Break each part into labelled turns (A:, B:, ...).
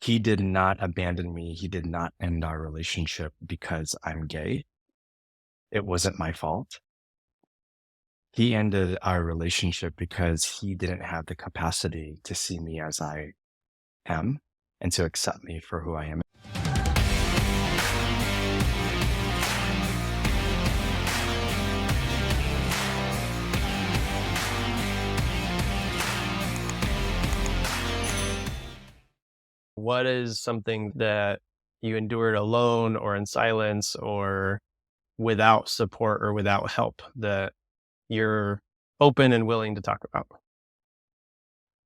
A: He did not abandon me. He did not end our relationship because I'm gay. It wasn't my fault. He ended our relationship because he didn't have the capacity to see me as I am and to accept me for who I am.
B: What is something that you endured alone or in silence or without support or without help that you're open and willing to talk about?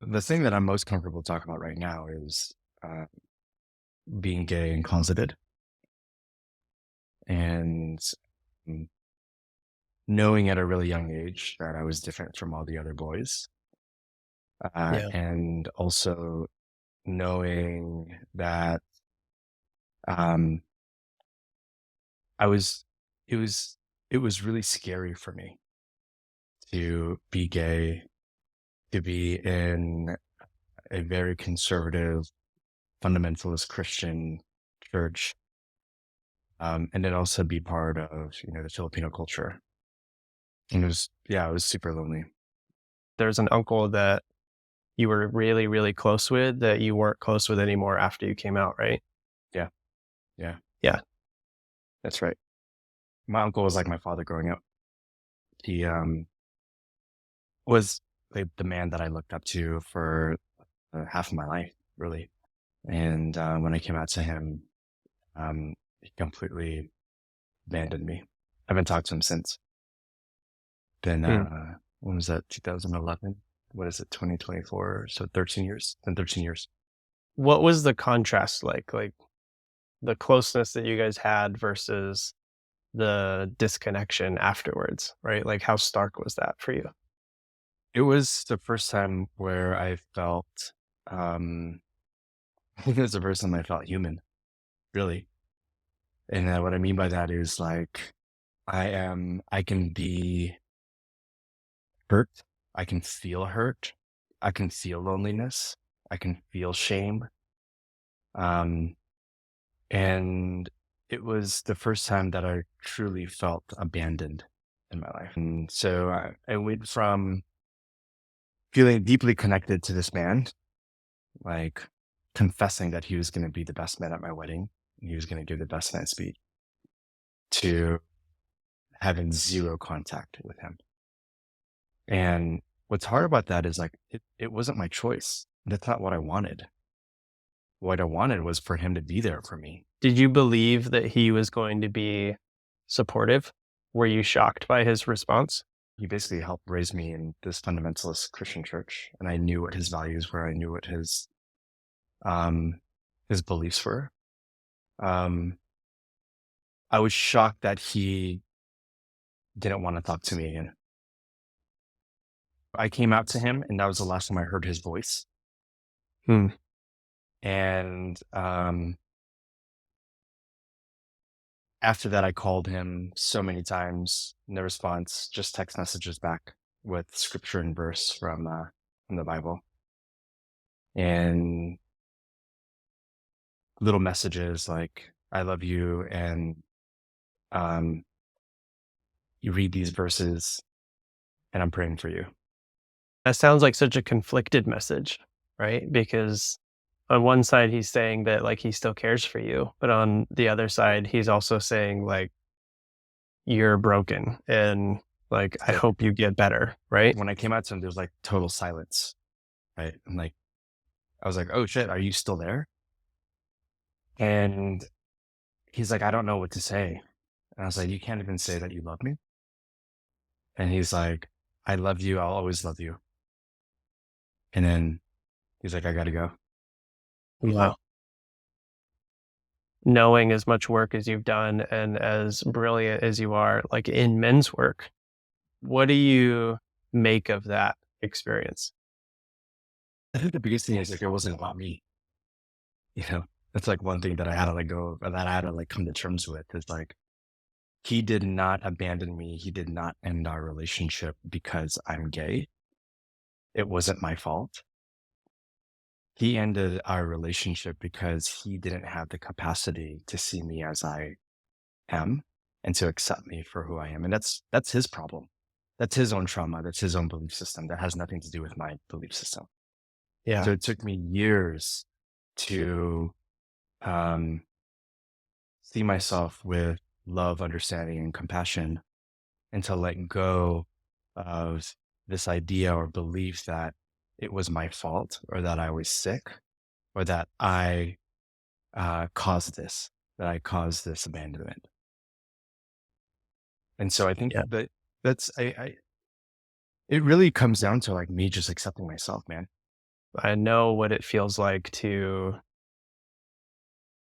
A: The thing that I'm most comfortable talking about right now is uh, being gay and closeted, and mm, knowing at a really young age that I was different from all the other boys,
B: Yeah.
A: and also knowing that um, I was, it was, it was really scary for me to be gay, to be in a very conservative, fundamentalist Christian church, and then also be part of the Filipino culture. And it was super lonely.
B: There's an uncle that you were really, really close with that you weren't close with anymore after you came out, right?
A: Yeah, yeah,
B: Yeah.
A: that's right. My uncle was like my father growing up. He was the man that I looked up to for half of my life, really. And when I came out to him, he completely abandoned me. I haven't talked to him since. Been
B: Mm.
A: when was that? 2011. What is it? 2024. So 13 years. Been 13 years.
B: What was the contrast like? Like the closeness that you guys had versus the disconnection afterwards, right? Like how stark was that for you?
A: It was the first time where I felt. I think it was the first time I felt human, really. And what I mean by that is like I can be hurt. I can feel hurt. I can feel loneliness. I can feel shame. Um, and it was the first time that I truly felt abandoned in my life. And so I went from feeling deeply connected to this man, like confessing that he was going to be the best man at my wedding, and he was going to give the best man speech, to having zero contact with him. And what's hard about that is like it wasn't my choice. That's not what I wanted. What I wanted was for him to be there for me.
B: Did you believe that he was going to be supportive? Were you shocked by his response?
A: He basically helped raise me in this fundamentalist Christian church, and I knew what his values were. I knew what um his beliefs were. Um, I was shocked that he didn't want to talk to me again. I came out to him, and that was the last time I heard his voice.
B: Hmm.
A: And after that, I called him so many times. No response, just text messages back with scripture and verse from the Bible, and little messages like "I love you," and um, you read these verses, and I'm praying for you.
B: That sounds like such a conflicted message, right? Because on one side, he's saying that like he still cares for you, but on the other side, he's also saying like you're broken and like I
A: So
B: hope you get better, right?
A: when I came out to him, there was like total silence, right? And like I was like, "Oh shit, are you still there?" And he's like, "I don't know what to say." And I was like, "You can't even say that you love me." And he's like, "I love you. I'll always love you." And then he's like, "I gotta go."
B: Wow. Knowing as much work as you've done and as brilliant as you are, like in men's work, what do you make of that experience?
A: I think the biggest thing is like it wasn't about me. You know, that's like one thing that I had to let go of, that I had to like come to terms with is like he did not abandon me. He did not end our relationship because I'm gay. It wasn't my fault. he ended our relationship because he didn't have the capacity to see me as I am and to accept me for who I am. And that's his problem. That's his own trauma. That's his own belief system. That has nothing to do with my belief system.
B: Yeah.
A: So it took me years to um, see myself with love, understanding, and compassion, and to let go of this idea or belief that it was my fault or that I was sick or that I caused this, that I caused this abandonment. And so I think
B: Yeah.
A: that it really comes down to like me just accepting myself, man.
B: I know what it feels like to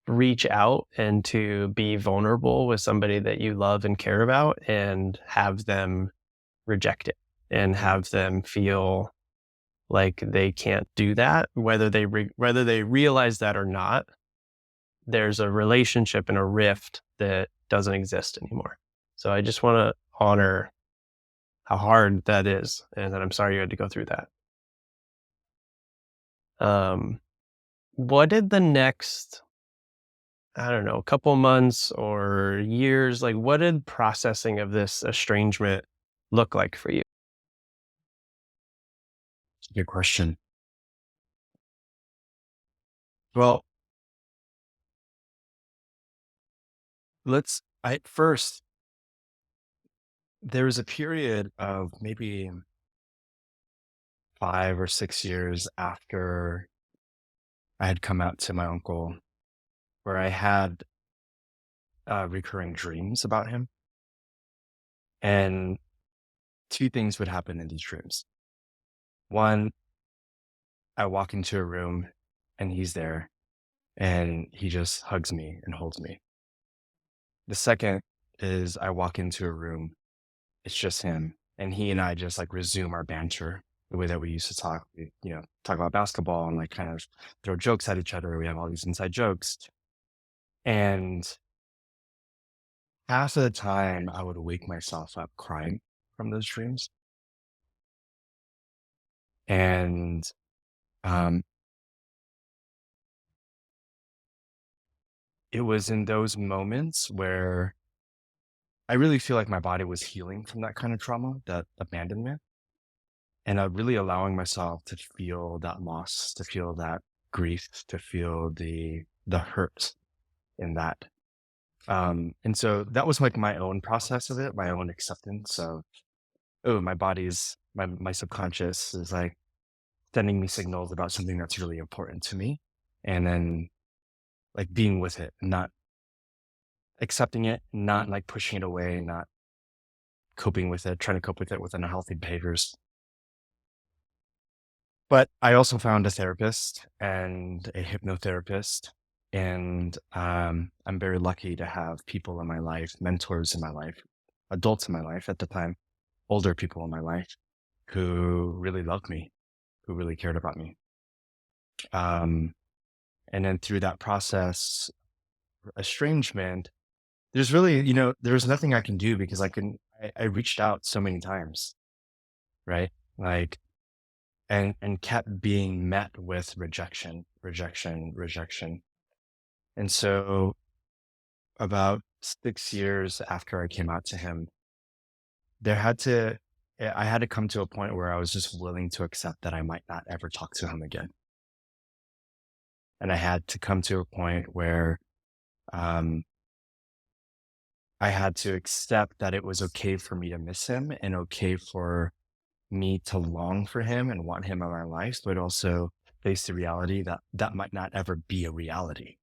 B: reach out and to be vulnerable with somebody that you love and care about and have them reject it and have them feel like they can't do that, whether they realize that or not. There's a relationship and a rift that doesn't exist anymore. So I just want to honor how hard that is, and that I'm sorry you had to go through that. Um, what did the next, I don't know, couple months or years, like what did processing of this estrangement look like for you?
A: Good question. Well, I first, there was a period of maybe 5 or 6 years after I had come out to my uncle where I had recurring dreams about him. And two things would happen in these dreams. One, I walk into a room and he's there and he just hugs me and holds me. The second is I walk into a room, it's just him, and he and I just like resume our banter the way that we used to talk. We, talk about basketball and like kind of throw jokes at each other. We have all these inside jokes. And half of the time I would wake myself up crying from those dreams. And um, it was in those moments where I really feel like my body was healing from that kind of trauma, that abandonment, and really allowing myself to feel that loss, to feel that grief, to feel the hurt in that. And so that was like my own process of it, my own acceptance of, oh, my body's my subconscious is like sending me signals about something that's really important to me. And then like being with it, not accepting it, not like pushing it away, not coping with it, trying to cope with it with unhealthy behaviors. But I also found a therapist and a hypnotherapist. And I'm very lucky to have people in my life, mentors in my life, adults in my life at the time, older people in my life who really loved me, who really cared about me. Um, and then through that process, estrangement, there's really, there's nothing I can do because I reached out so many times, right? Like, and kept being met with rejection, rejection, rejection. And so about 6 years after I came out to him, there had to, I had to come to a point where I was just willing to accept that I might not ever talk to him again. And I had to come to a point where um, I had to accept that it was okay for me to miss him and okay for me to long for him and want him in my life, but also face the reality that that might not ever be a reality.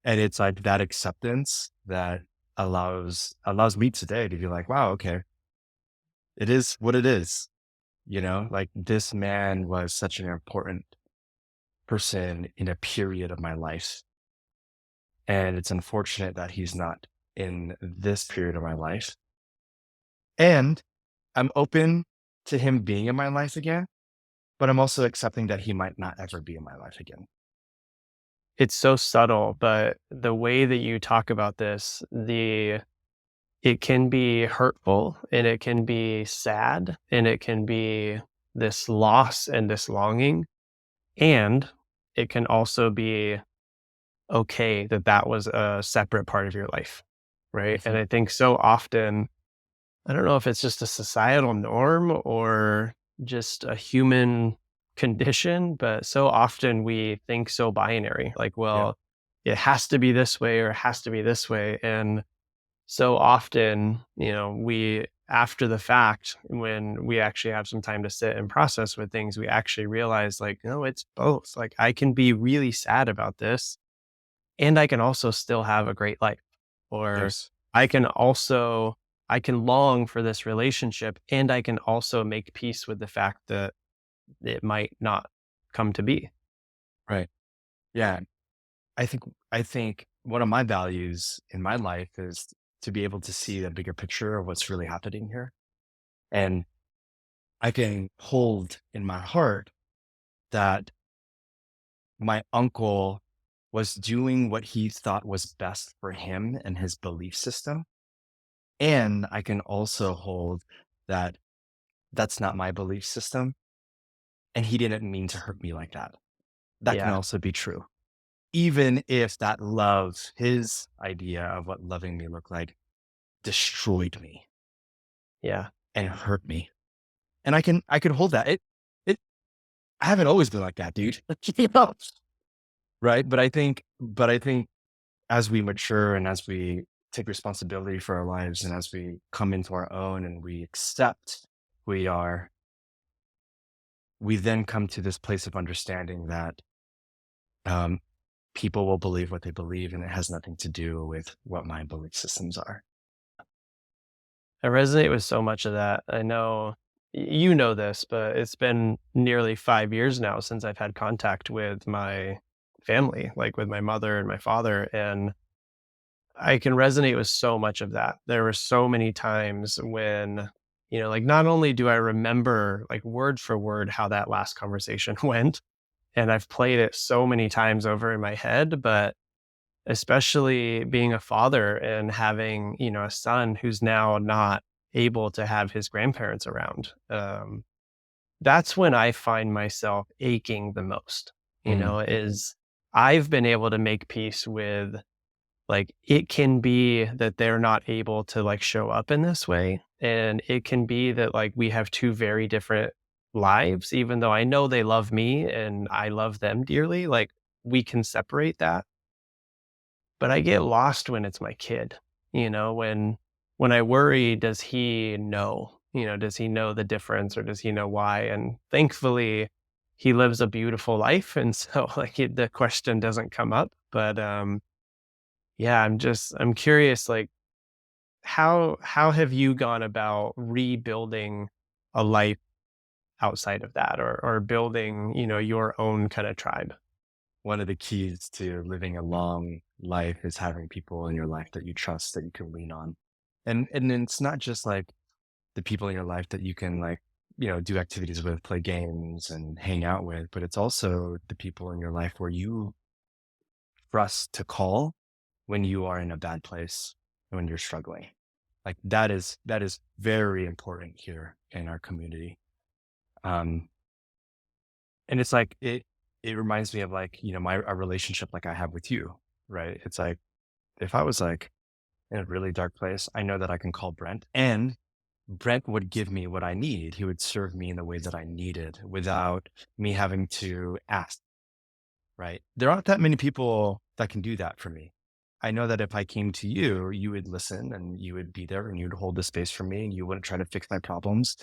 A: And it's like that acceptance that allows me today to be like, wow, okay, it is what it is. Like this man was such an important person in a period of my life. And it's unfortunate that he's not in this period of my life. And I'm open to him being in my life again, but I'm also accepting that he might not ever be in my life again.
B: It's so subtle, but the way that you talk about this, it can be hurtful and it can be sad and it can be this loss and this longing. And it can also be okay that that was a separate part of your life, right? And
A: Mhm.
B: I think so often, I don't know if it's just a societal norm or just a human condition, but so often we think so binary, like,
A: Yeah.
B: well, it has to be this way or it has to be this way. And so often, we, after the fact, when we actually have some time to sit and process with things, we actually realize, like, no, it's both. Like, I can be really sad about this and I can also still have a great life. Or
A: Yes.
B: I can also I can long for this relationship and I can also make peace with the fact that it might not come to be.
A: Right. Yeah. I think I think one of my values in my life is to be able to see the bigger picture of what's really happening here. And I can hold in my heart that my uncle was doing what he thought was best for him and his belief system. And I can also hold that that's not my belief system. And he didn't mean to hurt me like that. That can
B: Yeah.
A: also be true. Even if that love, his idea of what loving me looked like, destroyed me
B: Yeah.
A: and hurt me. And I can hold that. It I haven't always been like that, dude. You know? Right. But I think as we mature and as we take responsibility for our lives and as we come into our own and we accept who we are, we then come to this place of understanding that um, people will believe what they believe, and it has nothing to do with what my belief systems are.
B: I resonate with so much of that. I know you know this, but it's been nearly 5 years now since I've had contact with my family, like with my mother and my father, and I can resonate with so much of that. There were so many times when, like, not only do I remember, like, word for word how that last conversation went, and I've played it so many times over in my head, but especially being a father and having, a son who's now not able to have his grandparents around. That's when I find myself aching the most,
A: Mm,
B: is I've been able to make peace with, like, it can be that they're not able to, like, show up in this way, and it can be that, like, we have 2 very different lives, even though I know they love me and I love them dearly, like, we can separate that. But I get lost when it's my kid, when I worry, does he know? Does he know the difference or does he know why? And thankfully, he lives a beautiful life, and so, like, the question doesn't come up, but, yeah, I'm curious, like, how have you gone about rebuilding a life outside of that, or building, your own kinda tribe?
A: one of the keys to living a long life is having people in your life that you trust that you can lean on. And then it's not just like the people in your life that you can like, do activities with, play games and hang out with, but it's also the people in your life where you trust to call when you are in a bad place, when you're struggling. Like that is very important here in our community. Um, and it's like it reminds me of like, my a relationship like I have with you, right? It's like if I was like in a really dark place, I know that I can call Brent and Brent would give me what I need. He would serve me in the way that I needed without me having to ask, right? There aren't that many people that can do that for me. I know that if I came to you, you would listen and you would be there and you would hold the space for me and you wouldn't try to fix my problems.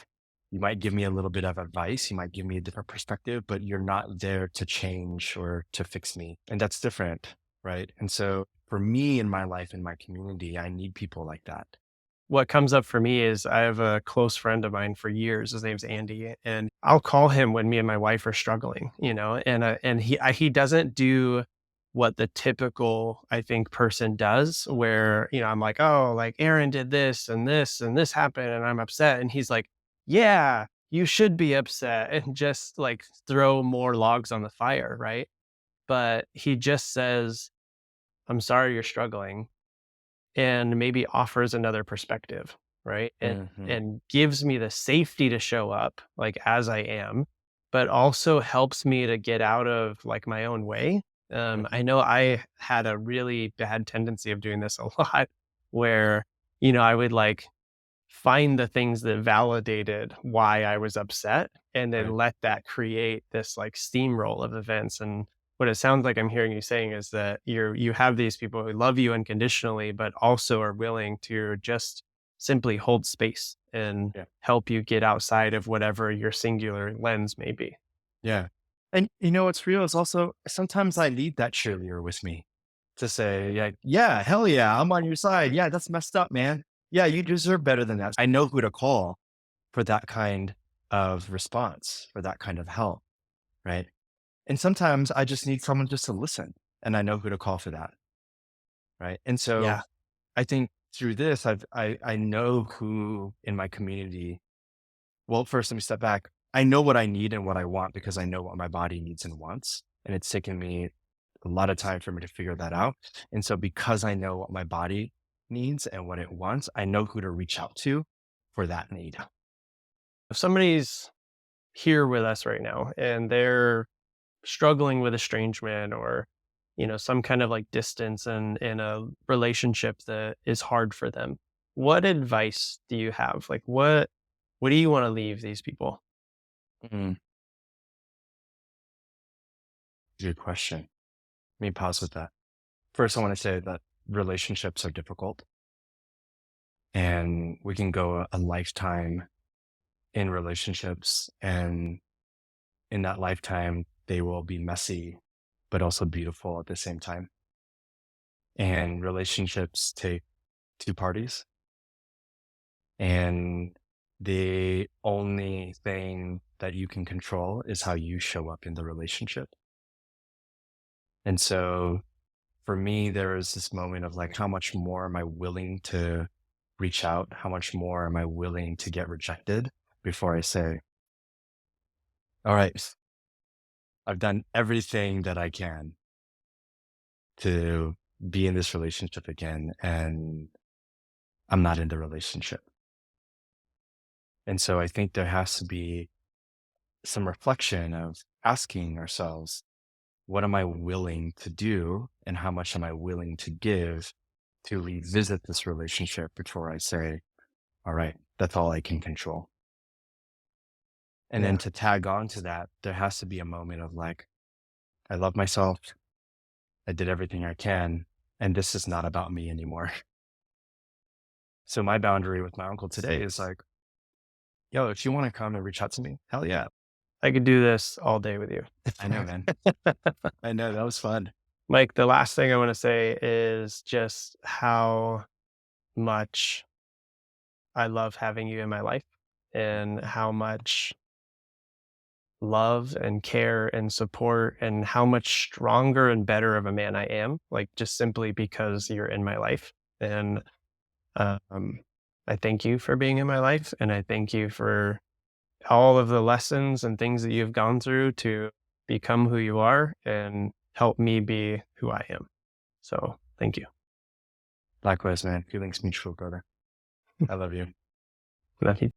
A: You might give me a little bit of advice. You might give me a different perspective, but you're not there to change or to fix me. And that's different, right? And so for me in my life, in my community, I need people like that.
B: What comes up for me is I have a close friend of mine for years. His name's Andy, and I'll call him when me and my wife are struggling, and he doesn't do what the typical, I think, person does, where, I'm like, oh, like, Aaron did this and this happened, and I'm upset, and he's like, yeah, you should be upset, and just like throw more logs on the fire, right? But he just says, I'm sorry you're struggling, and maybe offers another perspective, right? And
A: Hmm.
B: and gives me the safety to show up, like, as I am, but also helps me to get out of like my own way. I
A: Mhm.
B: know I had a really bad tendency of doing this a lot where, I would like find the things that validated why I was upset and then
A: Right.
B: let that create this like steamroll of events. And what it sounds like I'm hearing you saying is that you have these people who love you unconditionally, but also are willing to just simply hold space and
A: Yeah.
B: help you get outside of whatever your singular lens may be.
A: Yeah. And you know what's real is also sometimes I need that cheerleader with me to say, yeah, yeah, hell yeah, I'm on your side. Yeah, that's messed up, man. Yeah, you deserve better than that. I know who to call for that kind of response, for that kind of help. Right. And sometimes I just need someone just to listen and I know who to call for that. Right. And so
B: Yeah.
A: I think through this, I know who in my community. Well, first, let me step back. I know what I need and what I want because I know what my body needs and wants. And it's taken me a lot of time for me to figure that out. And so, because I know what my body needs and what it wants, I know who to reach out to for that need.
B: If somebody's here with us right now and they're struggling with estrangement or some kind of like distance and in a relationship that is hard for them, what advice do you have? Like what do you want to leave these people?
A: Mm, good question. Let me pause with that. First, I want to say that relationships are difficult and we can go a lifetime in relationships. And in that lifetime, they will be messy, but also beautiful at the same time. And relationships take two parties. And the only thing that you can control is how you show up in the relationship. And so for me, there is this moment of like, how much more am I willing to reach out? How much more am I willing to get rejected before I say, all right, I've done everything that I can to be in this relationship again, and I'm not in the relationship. And so I think there has to be some reflection of asking ourselves, what am I willing to do? And how much am I willing to give to revisit this relationship before I say, all right, that's all I can control. And then
B: Yeah.
A: to tag on to that, there has to be a moment of like, I love myself. I did everything I can. And this is not about me anymore. So my boundary with my uncle today is like, yo, if you want to come and reach out to me, hell yeah.
B: I could do this all day with you.
A: I know, man. I know that was fun.
B: Mike, the last thing I want to say is just how much I love having you in my life and how much love and care and support and how much stronger and better of a man I am, like just simply because you're in my life. And um, I thank you for being in my life. And I thank you for all of the lessons and things that you've gone through to become who you are and help me be who I am. So thank you.
A: Likewise, man. Feelings mutual, brother. I love you.
B: Love you.